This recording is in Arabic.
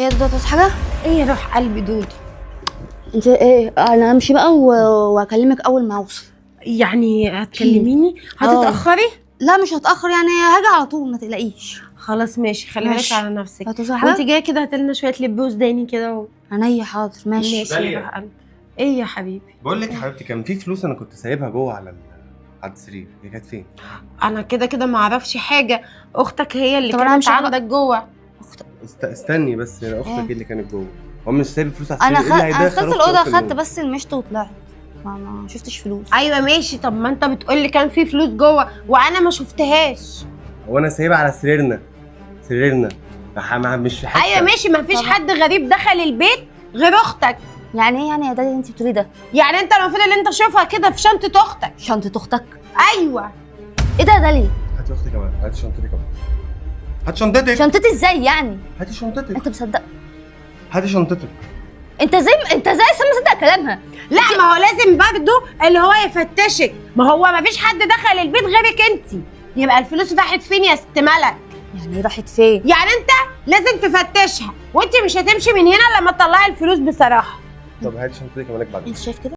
هي دودو تصحى حاجة؟ ايه يا روح قلبي دودو؟ انت ايه؟ انا امشي بقى واكلمك اول ما اوصل. يعني هتكلميني؟ هتتأخري؟ لا مش هتأخر، يعني هاجي على طول ما تقلقيش. خلاص ماشي، خلي بالك ماشي. على نفسك. هتوصل حاجة؟ وانت جايه كده هاتلنا شويه لب وسوداني كده عينيا حاضر ماشي. ماشي يا روح قلبي. ايه يا حبيبي؟ بقول لك يا حبيبتي، كان في فلوس انا كنت سايبها جوه على السرير، هي كانت فين؟ انا كده ما اعرفش حاجه، اختك هي اللي طب أنا كانت همشي عندك جوه. استني بس، اختك إيه؟ ايه اللي كانت جوه؟ هو مش سايب فلوس على انا السرير؟ ايه اللي هيدخل دخلت أختي الأوضة، أوضة النوم؟ اخدت بس المشط وطلعت. ما شفتش فلوس. ايوه ماشي، طب ما انت بتقولي كان في فلوس جوه وانا ما شفتهاش. هو انا سايبها على سريرنا مش في حته. ايوه ماشي، ما فيش حد غريب دخل البيت غير اختك. يعني ايه يعني يا دادي انت بتقولي ده؟ يعني انت المفروض اللي انت تشوفها كده في شنطه اختك. شنطة اختك؟ ايوه. ايه ده يا داليا؟ هاتي اختي كمان، هاتي شنطتك كمان، هاتي شنطتك، شنطتي ازاي يعني؟ هاتي شنطتك، انت مصدق؟ هاتي شنطتك. انت ازاي مصدق كلامها؟ لا ما هو لازم برضه اللي هو يفتشك، ما هو ما فيش حد دخل البيت غيرك انت، يبقى الفلوس راحت فين يا ست ملك؟ يعني راحت فين؟ يعني انت لازم تفتشها، وانت مش هتمشي من هنا لما تطلعي الفلوس بصراحه. طب هاتي شنطتك كمان بعد. انت شايف كده؟